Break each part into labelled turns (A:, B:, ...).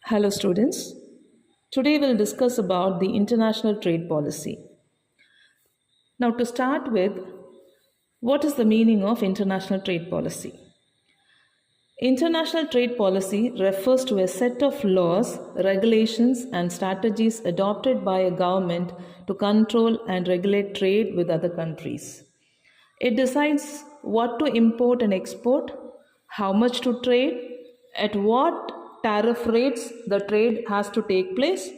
A: Hello students. Today we'll discuss about the international trade policy. Now to start with, what is the meaning of international trade policy? International trade policy refers to a set of laws, regulations and strategies adopted by a government to control and regulate trade with other countries. It decides what to import and export, how much to trade, at what tariff rates the trade has to take place,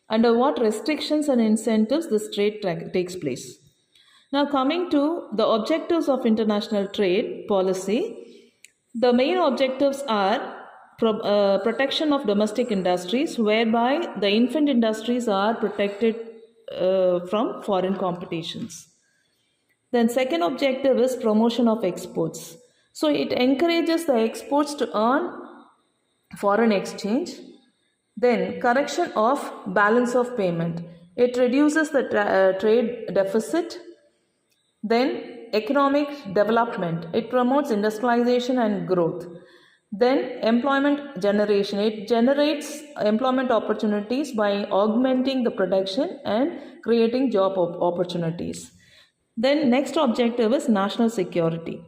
A: under what restrictions and incentives this trade takes place. Now, coming to the objectives of international trade policy, the main objectives are protection of domestic industries, whereby the infant industries are protected from foreign competitions. Then second objective is promotion of exports. So it encourages the exports to earn foreign exchange. Then correction of balance of payment. It reduces the trade deficit. Then economic development. It promotes industrialization and growth. Then employment generation. It generates employment opportunities by augmenting the production and creating job opportunities. Then next objective is national security.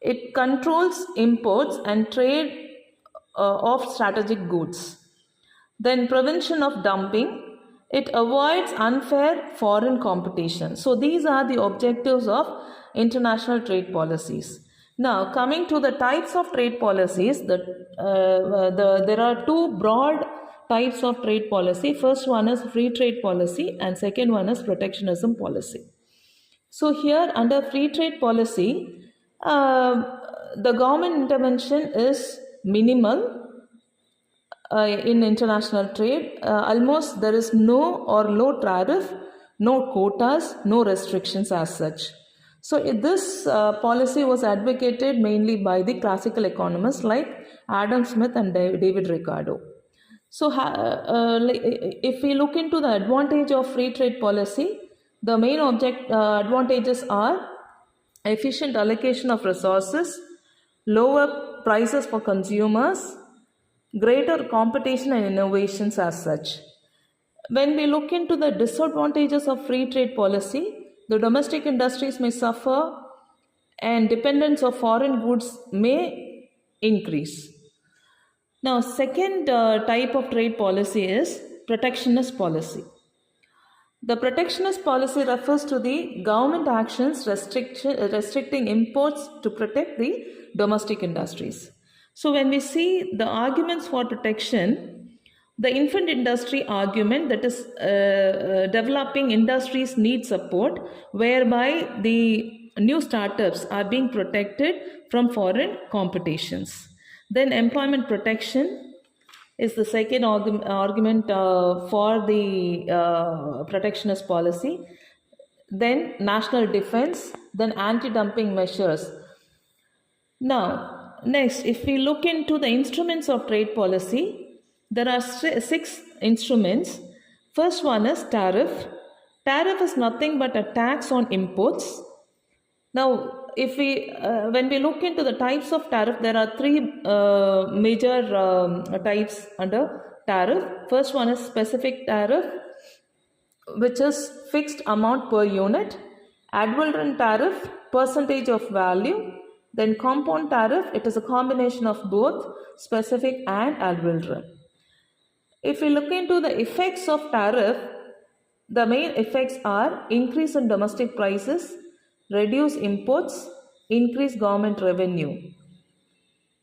A: It controls imports and trade of strategic goods. Then prevention of dumping. It avoids unfair foreign competition. So these are the objectives of international trade policies. Now coming to the types of trade policies, there are two broad types of trade policy. First one is free trade policy and second one is protectionism policy. So here under free trade policy, the government intervention is minimal in international trade. Almost there is no or low tariff, no quotas, no restrictions as such. So this policy was advocated mainly by the classical economists like Adam Smith and David Ricardo. So if we look into the advantage of free trade policy, the main advantages are efficient allocation of resources, lower prices for consumers, greater competition and innovations as such. When we look into the disadvantages of free trade policy, the domestic industries may suffer and dependence of foreign goods may increase. Now, second type of trade policy is protectionist policy. The protectionist policy refers to the government actions restricting imports to protect the domestic industries. So when we see the arguments for protection, the infant industry argument, that is developing industries need support, whereby the new startups are being protected from foreign competitions. Then employment protection is the second argument for the protectionist policy. Then national defense, then anti-dumping measures. Now, next, if we look into the instruments of trade policy, there are 6 instruments. First one is tariff. Tariff is nothing but a tax on imports. Now, if we when we look into the types of tariff, there are 3 major types under tariff. First one is specific tariff, which is fixed amount per unit. Ad valorem tariff, percentage of value. Then compound tariff, it is a combination of both specific and ad valorem. If we look into the effects of tariff, the main effects are increase in domestic prices, reduce imports, increase government revenue.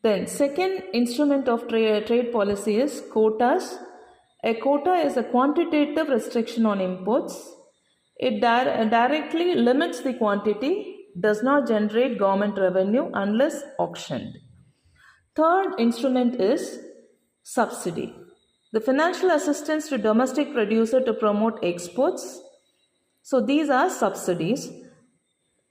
A: Then second instrument of trade policy is quotas. A quota is a quantitative restriction on imports. It directly limits the quantity, does not generate government revenue unless auctioned. Third instrument is subsidy. The financial assistance to domestic producer to promote exports. So these are subsidies.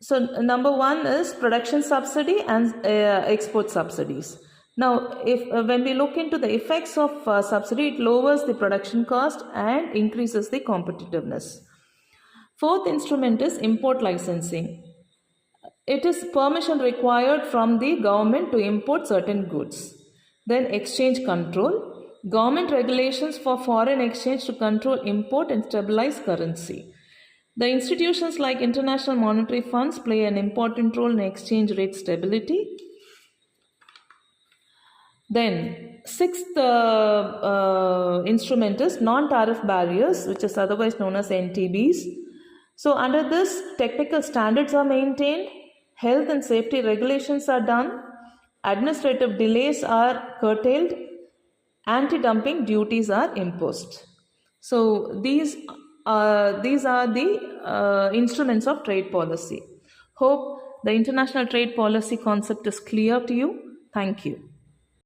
A: So number 1 is production subsidy and export subsidies. Now, when we look into the effects of subsidy, it lowers the production cost and increases the competitiveness. Fourth instrument is import licensing. It is permission required from the government to import certain goods. Then exchange control. Government regulations for foreign exchange to control import and stabilize currency. The institutions like international monetary funds play an important role in exchange rate stability. Then, sixth instrument is non-tariff barriers, which is otherwise known as NTBs. So, under this, technical standards are maintained, health and safety regulations are done, administrative delays are curtailed, anti-dumping duties are imposed. So, these are the instruments of trade policy. Hope the international trade policy concept is clear to you. Thank you.